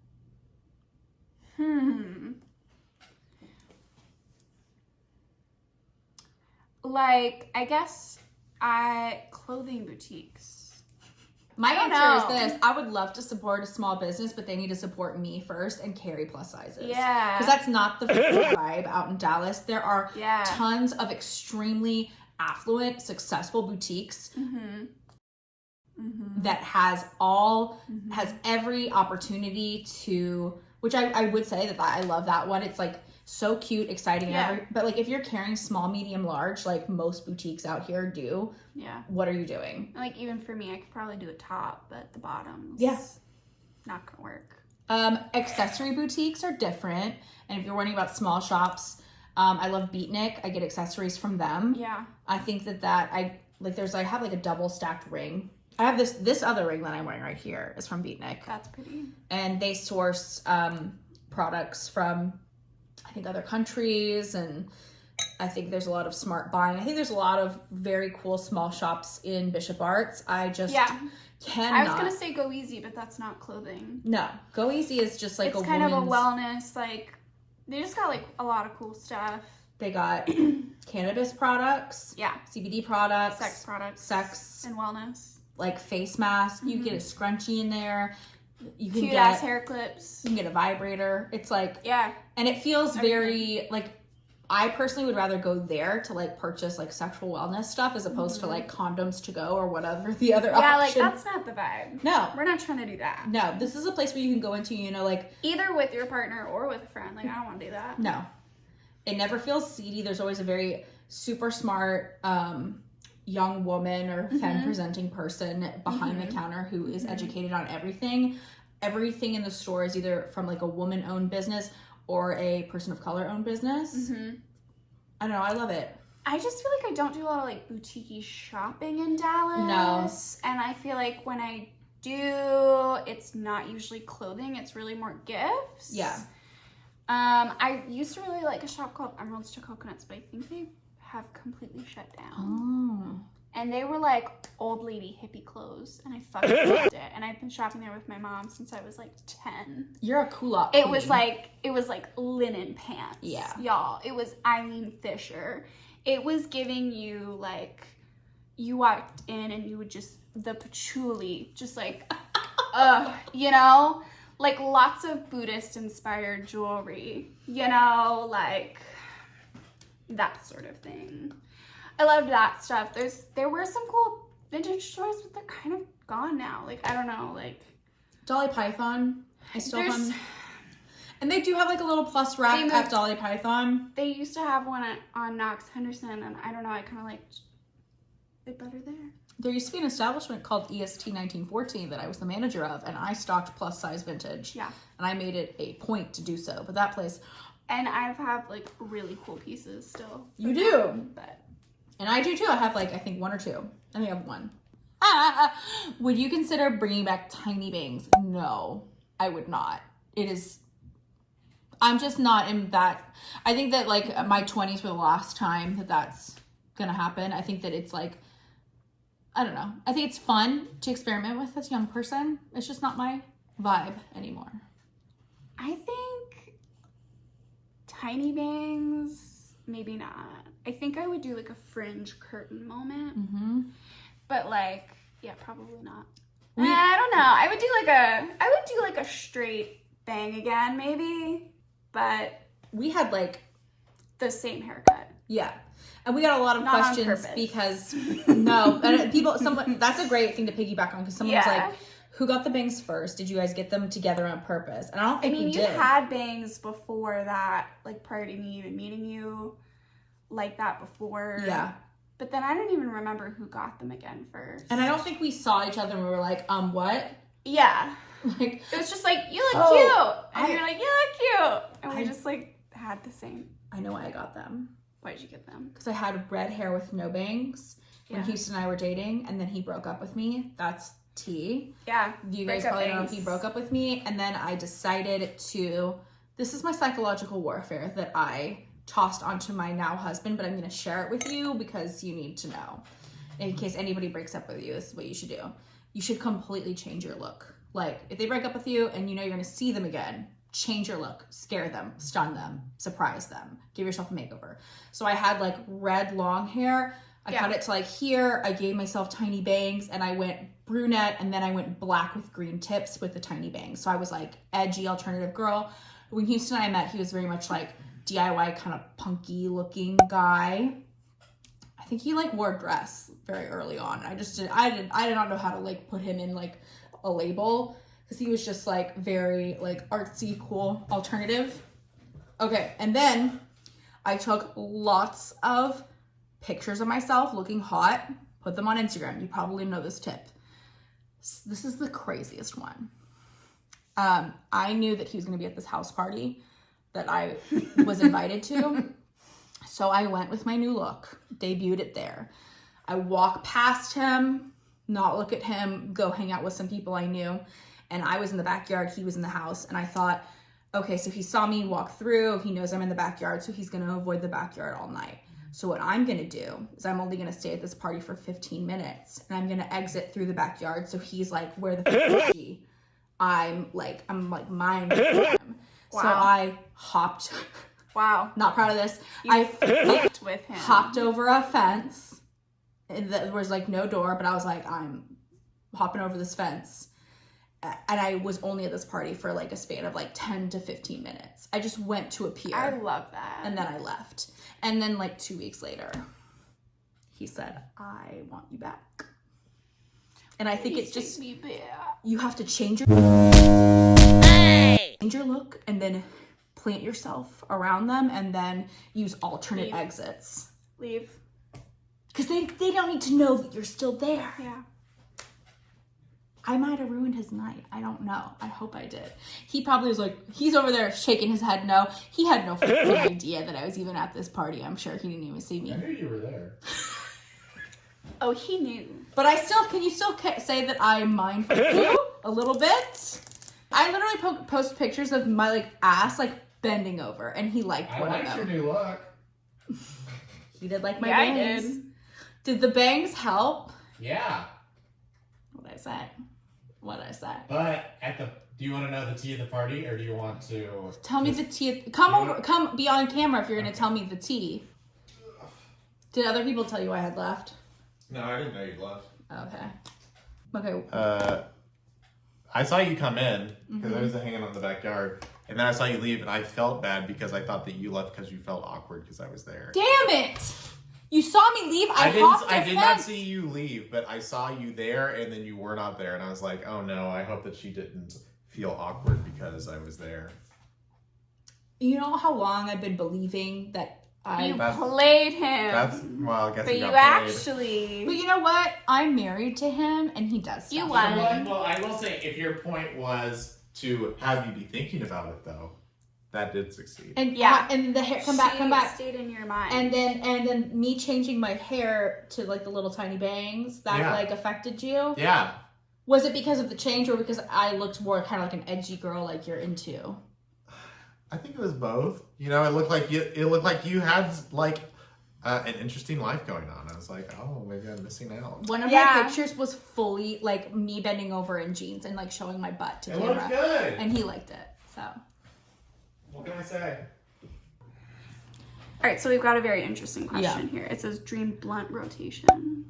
[SPEAKER 3] Like, I guess clothing boutiques.
[SPEAKER 1] My answer is this. I would love to support a small business, but they need to support me first and carry plus sizes.
[SPEAKER 3] Yeah.
[SPEAKER 1] Because that's not the vibe out in Dallas. There are tons of extremely affluent, successful boutiques that has every opportunity to, which I would say that I love that one. It's like so cute, exciting, but like if you're carrying small, medium, large, like most boutiques out here do, what are you doing?
[SPEAKER 3] Like even for me, I could probably do a top, but the bottom's not gonna work.
[SPEAKER 1] Accessory boutiques are different, and if you're wondering about small shops, I love Beatnik. I get accessories from them.
[SPEAKER 3] Yeah,
[SPEAKER 1] I think I have like a double stacked ring. I have this other ring that I'm wearing right here is from Beatnik.
[SPEAKER 3] That's pretty.
[SPEAKER 1] And they source products from, I think, other countries, and I think there's a lot of smart buying. I think there's a lot of very cool small shops in Bishop Arts. I just cannot.
[SPEAKER 3] I was gonna say Go Easy, but that's not clothing.
[SPEAKER 1] No, Go Easy is just like
[SPEAKER 3] it's kind of a wellness, like they just got like a lot of cool stuff.
[SPEAKER 1] They got cannabis products, CBD products, sex
[SPEAKER 3] and wellness.
[SPEAKER 1] Like face mask, you get a scrunchie in there. You can
[SPEAKER 3] cute ass hair clips.
[SPEAKER 1] You can get a vibrator. It's like and it feels very like. I personally would rather go there to like purchase like sexual wellness stuff as opposed to like condoms to go or whatever the other option.
[SPEAKER 3] Yeah, like that's not the vibe.
[SPEAKER 1] No,
[SPEAKER 3] we're not trying to do that.
[SPEAKER 1] No, this is a place where you can go into, you know, like
[SPEAKER 3] either with your partner or with a friend. Like I don't want to do that.
[SPEAKER 1] No, it never feels seedy. There's always a very super smart young woman or femme presenting person behind the counter who is educated on everything. Everything in the store is either from like a woman owned business or a person of color owned business. I don't know, I love it.
[SPEAKER 3] I just feel like I don't do a lot of like boutique shopping in Dallas. No. And I feel like when I do, it's not usually clothing, it's really more gifts.
[SPEAKER 1] Yeah.
[SPEAKER 3] I used to really like a shop called Emeralds to Coconuts, but I think they have completely shut down.
[SPEAKER 1] Oh.
[SPEAKER 3] And they were like old lady hippie clothes, and I fucking loved it. And I've been shopping there with my mom since I was like 10.
[SPEAKER 1] You're a culotte
[SPEAKER 3] queen. It was like linen pants.
[SPEAKER 1] Yeah.
[SPEAKER 3] Y'all. It was Eileen Fisher. It was giving you like you walked in and you would just, the patchouli, just like, you know? Like lots of Buddhist inspired jewelry, you know, like that sort of thing. I loved that stuff. There were some cool vintage stores, but they're kind of gone now. Like, I don't know, like
[SPEAKER 1] Dolly Python. I still
[SPEAKER 3] There's-
[SPEAKER 1] have. And they do have like a little plus rack at Dolly Python.
[SPEAKER 3] they used to have one on Knox Henderson, and I don't know, I kind of liked it better there.
[SPEAKER 1] There used to be an establishment called EST 1914 that I was the manager of, and I stocked plus size vintage.
[SPEAKER 3] Yeah.
[SPEAKER 1] And I made it a point to do so. But that place,
[SPEAKER 3] And I have like really cool pieces still.
[SPEAKER 1] you do.
[SPEAKER 3] But
[SPEAKER 1] And I do too. I have like, I think 1 or 2. I think I have 1. Would you consider bringing back tiny bangs? No, I would not. I'm just not in that. I think that like my 20s were the last time that that's gonna happen. I think that it's like, I don't know. I think it's fun to experiment with as a young person. It's just not my vibe anymore.
[SPEAKER 3] I think tiny bangs, maybe not. I think I would do like a fringe curtain moment.
[SPEAKER 1] Mm-hmm.
[SPEAKER 3] But like, yeah, probably not. I don't know. I would do like a straight bang again, maybe. But
[SPEAKER 1] We had like,
[SPEAKER 3] the same haircut.
[SPEAKER 1] yeah. And we got a lot of
[SPEAKER 3] Not on
[SPEAKER 1] questions
[SPEAKER 3] purpose.
[SPEAKER 1] because someone, that's a great thing to piggyback on because someone was like, who got the bangs first? Did you guys get them together on purpose? And I don't think we
[SPEAKER 3] you
[SPEAKER 1] did.
[SPEAKER 3] had bangs before that, like prior to me even meeting you, like that before.
[SPEAKER 1] Yeah.
[SPEAKER 3] But then I don't even remember who got them again first.
[SPEAKER 1] And I don't think we saw each other and we were like, what?
[SPEAKER 3] Yeah.
[SPEAKER 1] Like,
[SPEAKER 3] It was just like, you look
[SPEAKER 1] Oh,
[SPEAKER 3] cute. And
[SPEAKER 1] I-
[SPEAKER 3] you're like, you look cute. And we
[SPEAKER 1] I-
[SPEAKER 3] just like had the same.
[SPEAKER 1] I know why I got them.
[SPEAKER 3] Why'd you get them?
[SPEAKER 1] Because I had red hair with no bangs when
[SPEAKER 3] Yeah.
[SPEAKER 1] Houston and I were dating, and then he broke up with me. That's T.
[SPEAKER 3] Yeah.
[SPEAKER 1] You guys
[SPEAKER 3] breakup
[SPEAKER 1] probably don't know if
[SPEAKER 3] bangs.
[SPEAKER 1] he broke up with me. And then I decided to, this is my psychological warfare that I tossed onto my now husband, but I'm going to share it with you because you need to know. In case anybody breaks up with you, this is what you should do. You should completely change your look. Like, if they break up with you and you know you're going to see them again, change your look, scare them, stun them, surprise them, give yourself a makeover. So I had like red long hair. I cut it to like here. I gave myself tiny bangs and I went brunette and then I went black with green tips with the tiny bangs. So I was like edgy alternative girl. When Houston and I met, he was very much like DIY kind of punky looking guy. I think he like wore a dress very early on. I did not know how to like put him in like a label because he was just like very like artsy, cool alternative. Okay, and then I took lots of pictures of myself looking hot, put them on Instagram. You probably know this tip. This is the craziest one. I knew that he was going to be at this house party that I was invited to. So I went with my new look, debuted it there. I walk past him, not look at him, go hang out with some people I knew. And I was in the backyard, he was in the house. And I thought, okay, so he saw me walk through, he knows I'm in the backyard, so he's gonna avoid the backyard all night. So what I'm gonna do is I'm only gonna stay at this party for 15 minutes and I'm gonna exit through the backyard. So he's like, where the fuck is she? I'm like mind for him.
[SPEAKER 3] Wow.
[SPEAKER 1] So I hopped,
[SPEAKER 3] Wow.
[SPEAKER 1] not proud of this.
[SPEAKER 3] You flipped with him.
[SPEAKER 1] Hopped over a fence. And there was like no door, but I was like, I'm hopping over this fence. And I was only at this party for like a span of like 10 to 15 minutes. I just went to a pier.
[SPEAKER 3] I love that.
[SPEAKER 1] And then I left. And then like 2 weeks later, he said, I want you back. And I think it's just,
[SPEAKER 3] me back.
[SPEAKER 1] you have to change your look and then plant yourself around them and then use alternate
[SPEAKER 3] Leave.
[SPEAKER 1] exits.
[SPEAKER 3] Leave.
[SPEAKER 1] Because they don't need to know that you're still there.
[SPEAKER 3] Yeah.
[SPEAKER 1] I might have ruined his night. I don't know. I hope I did. He probably was like, he's over there shaking his head no. He had no freaking idea that I was even at this party. I'm sure he didn't even see me.
[SPEAKER 2] I knew you were there.
[SPEAKER 3] Oh, he knew.
[SPEAKER 1] But can you still say that I mindful you a little bit? I literally post pictures of my like ass like bending over and he liked
[SPEAKER 2] I
[SPEAKER 1] one of
[SPEAKER 2] liked
[SPEAKER 1] them.
[SPEAKER 2] your new look.
[SPEAKER 1] He did like my
[SPEAKER 3] Yeah, I
[SPEAKER 1] bangs.
[SPEAKER 3] did.
[SPEAKER 1] Did the bangs help?
[SPEAKER 2] Yeah.
[SPEAKER 1] What'd I say?
[SPEAKER 2] But do you want to know the tea at the party or do you want to?
[SPEAKER 1] Tell me the tea. Come be on camera if you're gonna tell me the tea. Did other people tell you I had left?
[SPEAKER 2] No, I didn't know you left.
[SPEAKER 1] Okay.
[SPEAKER 2] I saw you come in because I was hanging out in the backyard, and then I saw you leave, and I felt bad because I thought that you left because you felt awkward because I was there.
[SPEAKER 1] Damn it! You saw me leave. I
[SPEAKER 2] did not see you leave, but I saw you there, and then you were not there, and I was like, oh no, I hope that she didn't feel awkward because I was there.
[SPEAKER 1] You know how long I've been believing that
[SPEAKER 3] You played him.
[SPEAKER 2] Well, I guess
[SPEAKER 3] but
[SPEAKER 2] you got
[SPEAKER 3] actually.
[SPEAKER 1] But you know what? I'm married to him, and he does stuff
[SPEAKER 3] You
[SPEAKER 1] for
[SPEAKER 3] won.
[SPEAKER 1] me.
[SPEAKER 2] Well, I will say, if your point was to have you be thinking about it, though, that did succeed.
[SPEAKER 1] And and the hair come back.
[SPEAKER 3] Stayed in your mind.
[SPEAKER 1] And then me changing my hair to like the little tiny bangs that like affected you.
[SPEAKER 2] Yeah.
[SPEAKER 1] Was it because of the change or because I looked more kind of like an edgy girl like you're into?
[SPEAKER 2] I think it was both. You know, it looked like you had like an interesting life going on. I was like, oh, maybe I'm missing out.
[SPEAKER 1] One of my pictures was fully like me bending over in jeans and like showing my butt to camera.
[SPEAKER 2] It looked good.
[SPEAKER 1] And he liked it. So.
[SPEAKER 2] What can I say?
[SPEAKER 3] All right, so we've got a very interesting question here. It says dream blunt rotation,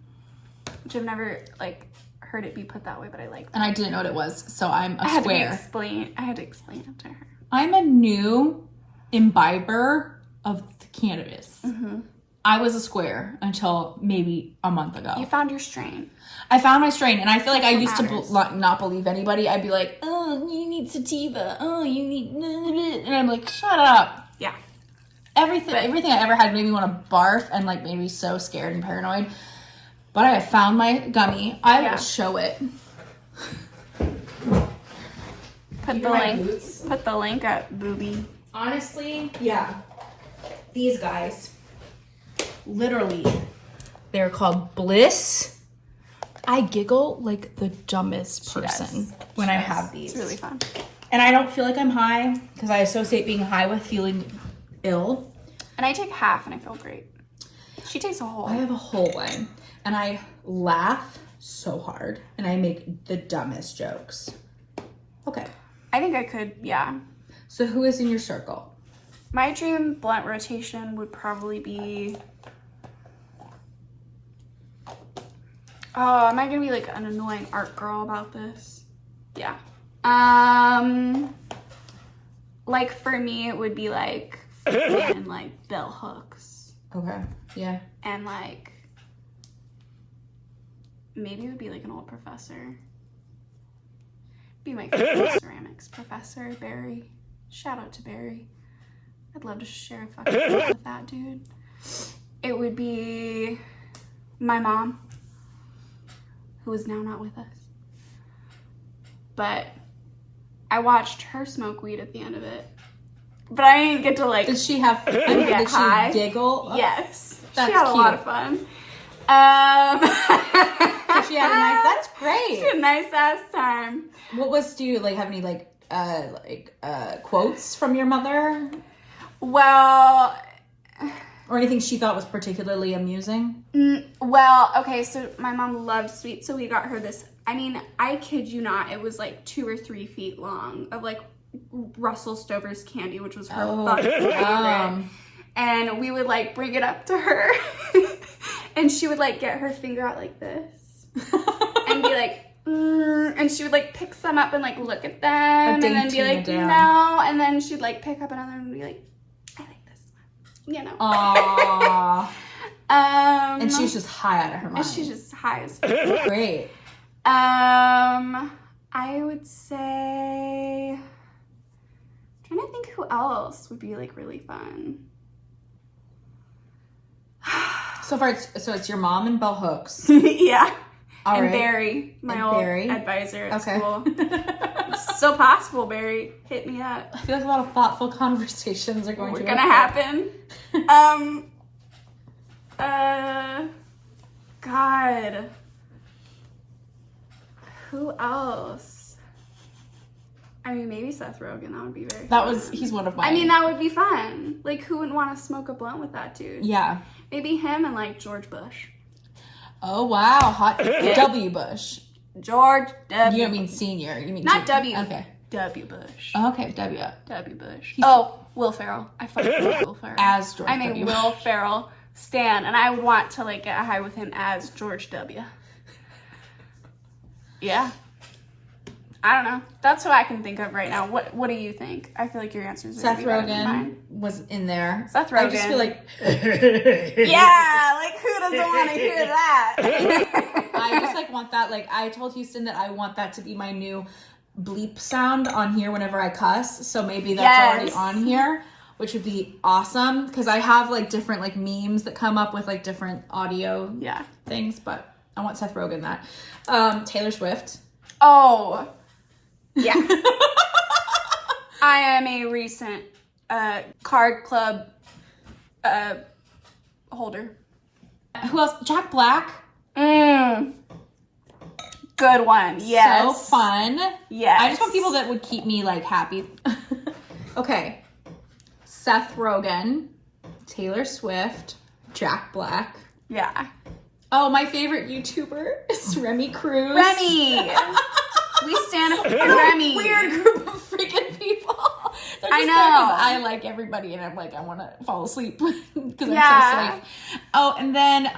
[SPEAKER 3] which I've never like heard it be put that way, but I like that.
[SPEAKER 1] And I didn't know what it was, so I'm a
[SPEAKER 3] I had
[SPEAKER 1] square.
[SPEAKER 3] to explain it to her.
[SPEAKER 1] I'm a new imbiber of the cannabis. Mm-hmm. I was a square until maybe a month ago.
[SPEAKER 3] You found your strain.
[SPEAKER 1] I found my strain, and I feel like I used
[SPEAKER 3] matters.
[SPEAKER 1] to not believe anybody. I'd be like, oh, you need sativa. Oh, you need... And I'm like, shut up.
[SPEAKER 3] Yeah.
[SPEAKER 1] Everything I ever had made me want to barf and like made me so scared and paranoid. But I have found my gummy. I will show it.
[SPEAKER 3] Put the link at Booby.
[SPEAKER 1] Honestly, yeah. These guys. Literally. They're called Bliss. I giggle like the dumbest person when I have these.
[SPEAKER 3] It's really fun.
[SPEAKER 1] And I don't feel like I'm high because I associate being high with feeling ill.
[SPEAKER 3] And I take half and I feel great. She takes a whole.
[SPEAKER 1] I have a whole one. And I laugh so hard. And I make the dumbest jokes. Okay.
[SPEAKER 3] I think I could, yeah.
[SPEAKER 1] So who is in your circle?
[SPEAKER 3] My dream blunt rotation would probably be... Oh, am I gonna be like an annoying art girl about this? Yeah. Like for me, it would be like and like bell hooks.
[SPEAKER 1] Okay. Yeah.
[SPEAKER 3] And like maybe it would be like an old professor. Be my favorite ceramics professor, Barry. Shout out to Barry. I'd love to share a fucking book with that dude. It would be my mom, who is now not with us. But I watched her smoke weed at the end of it. But I didn't get to like...
[SPEAKER 1] Did she have...
[SPEAKER 3] get high?
[SPEAKER 1] She giggle? Oh,
[SPEAKER 3] yes.
[SPEAKER 1] That's
[SPEAKER 3] she had
[SPEAKER 1] cute.
[SPEAKER 3] a lot of fun.
[SPEAKER 1] She had a nice... That's great.
[SPEAKER 3] She had a nice ass time.
[SPEAKER 1] What was... Do you like have any quotes from your mother?
[SPEAKER 3] Well...
[SPEAKER 1] Or anything she thought was particularly amusing?
[SPEAKER 3] Well, okay, so my mom loved sweets, so we got her this, I mean, I kid you not, it was like 2 or 3 feet long of like Russell Stover's candy, which was her fucking favorite. And we would like bring it up to her and she would like get her finger out like this and be like, and she would like pick some up and like look at them and then be like, no, and then she'd like pick up another and be like, you know.
[SPEAKER 1] Aww. And she was just high out of her mind.
[SPEAKER 3] And she's just high as fuck.
[SPEAKER 1] Great.
[SPEAKER 3] I would say... I'm trying to think who else would be like really fun.
[SPEAKER 1] So far, it's your mom and bell hooks.
[SPEAKER 3] Yeah.
[SPEAKER 1] All
[SPEAKER 3] and
[SPEAKER 1] right.
[SPEAKER 3] Barry, my
[SPEAKER 1] and
[SPEAKER 3] old
[SPEAKER 1] Barry.
[SPEAKER 3] advisor at school. Still possible, Barry. Hit me up.
[SPEAKER 1] I feel like a lot of thoughtful conversations are going to
[SPEAKER 3] happen. God. Who else? I mean, maybe Seth Rogen. That would be very fun.
[SPEAKER 1] He's one of mine.
[SPEAKER 3] I mean, that would be fun. Like, who wouldn't want to smoke a blunt with that dude?
[SPEAKER 1] Yeah.
[SPEAKER 3] Maybe him and, like, George Bush.
[SPEAKER 1] Oh, wow. Hot W. Bush.
[SPEAKER 3] George W.
[SPEAKER 1] You don't mean senior. You mean
[SPEAKER 3] not W.
[SPEAKER 1] Okay.
[SPEAKER 3] W. Bush.
[SPEAKER 1] Okay, W.
[SPEAKER 3] W. Bush.
[SPEAKER 1] He's
[SPEAKER 3] Will Ferrell. I fucking love Will Ferrell.
[SPEAKER 1] As George
[SPEAKER 3] I mean,
[SPEAKER 1] W.
[SPEAKER 3] Will Ferrell Stan, and I would want to like get high with him as George W. Yeah. I don't know. That's what I can think of right now. What do you think? I feel like your answers are
[SPEAKER 1] Seth
[SPEAKER 3] gonna be better than
[SPEAKER 1] Rogen
[SPEAKER 3] mine.
[SPEAKER 1] was in there.
[SPEAKER 3] Seth Rogen.
[SPEAKER 1] I just feel like
[SPEAKER 3] Yeah, like who doesn't want to hear that?
[SPEAKER 1] I just like want that. Like I told Houston that I want that to be my new bleep sound on here whenever I cuss. So maybe that's already on here, which would be awesome because I have like different like memes that come up with like different audio things. But I want Seth Rogen that. Taylor Swift.
[SPEAKER 3] Oh. Yeah. I am a recent card club holder.
[SPEAKER 1] Who else? Jack Black.
[SPEAKER 3] Good one. Yes.
[SPEAKER 1] So fun.
[SPEAKER 3] Yes.
[SPEAKER 1] I just want people that would keep me like happy. Okay. Seth Rogen, Taylor Swift, Jack Black.
[SPEAKER 3] Yeah.
[SPEAKER 1] Oh, my favorite YouTuber is Remy Cruz.
[SPEAKER 3] Remy. We stand up for Remy.
[SPEAKER 1] Weird group of freaking people. They're just
[SPEAKER 3] I know.
[SPEAKER 1] there 'cause I like everybody and I'm like, I want to fall asleep because I'm so safe. Oh, and then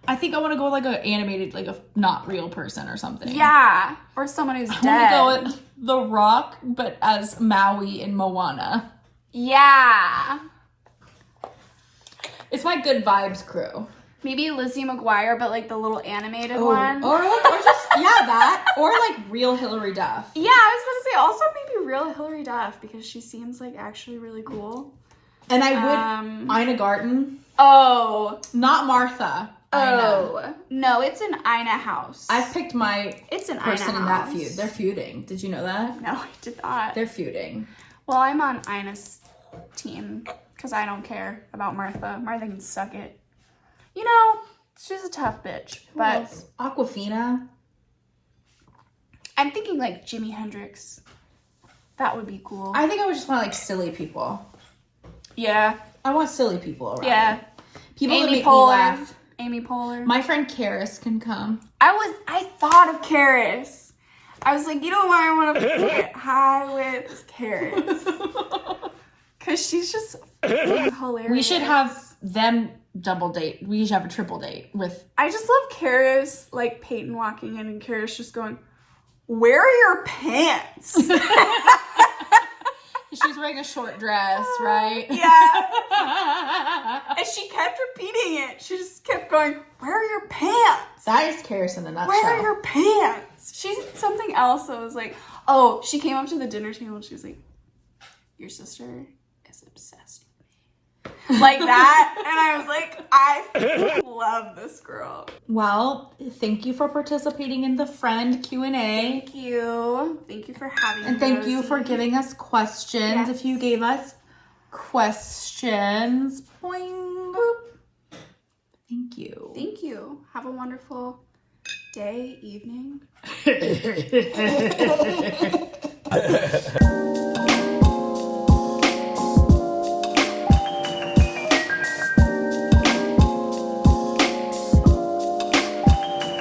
[SPEAKER 1] I think I want to go like an animated, like a not real person or something.
[SPEAKER 3] Yeah. Or someone who's dead.
[SPEAKER 1] I want to go with The Rock, but as Maui in Moana.
[SPEAKER 3] Yeah.
[SPEAKER 1] It's my good vibes crew.
[SPEAKER 3] Maybe Lizzie McGuire, but like the little animated one.
[SPEAKER 1] Or just that. Or like real Hillary Duff.
[SPEAKER 3] Yeah, I was about to say also maybe real Hillary Duff because she seems like actually really cool.
[SPEAKER 1] And I would Ina Garten.
[SPEAKER 3] Oh.
[SPEAKER 1] Not Martha.
[SPEAKER 3] Oh.
[SPEAKER 1] Ina.
[SPEAKER 3] No, it's an Ina house.
[SPEAKER 1] I've picked my
[SPEAKER 3] It's an
[SPEAKER 1] person
[SPEAKER 3] Ina
[SPEAKER 1] in that
[SPEAKER 3] house.
[SPEAKER 1] feud. They're feuding. Did you know that?
[SPEAKER 3] No, I did not.
[SPEAKER 1] They're feuding.
[SPEAKER 3] Well, I'm on Ina's team because I don't care about Martha. Martha can suck it. You know, she's a tough bitch. But
[SPEAKER 1] Aquafina.
[SPEAKER 3] I'm thinking like Jimi Hendrix. That would be cool.
[SPEAKER 1] I think I would just want like silly people.
[SPEAKER 3] Yeah.
[SPEAKER 1] I want silly people around.
[SPEAKER 3] Yeah.
[SPEAKER 1] People that
[SPEAKER 3] Amy
[SPEAKER 1] make me
[SPEAKER 3] Poehler.
[SPEAKER 1] laugh.
[SPEAKER 3] Amy Poehler.
[SPEAKER 1] My friend Karis can come.
[SPEAKER 3] I thought of Karis. I was like, you know why I want to get high with Karis? Because she's just hilarious.
[SPEAKER 1] We should have them double date. We should have a triple date with.
[SPEAKER 3] I just love Karis, like Peyton walking in and Karis just going, "Where are your pants?"
[SPEAKER 1] She's wearing a short dress, right?
[SPEAKER 3] Yeah. And she kept repeating it. She just kept going, "Where are your pants?
[SPEAKER 1] That is Karis in a nutshell.
[SPEAKER 3] Where are your pants?" She said something else that was like, oh, she came up to the dinner table and she was like, "Your sister is obsessed with me." Like that. And I was like, I love this girl.
[SPEAKER 1] Well, thank you for participating in the friend Q&A.
[SPEAKER 3] Thank you. Thank you for having me.
[SPEAKER 1] And thank you for giving us questions.
[SPEAKER 3] Yes.
[SPEAKER 1] If you gave us questions, boing, boop. Thank you.
[SPEAKER 3] Thank you. Have a wonderful day, evening.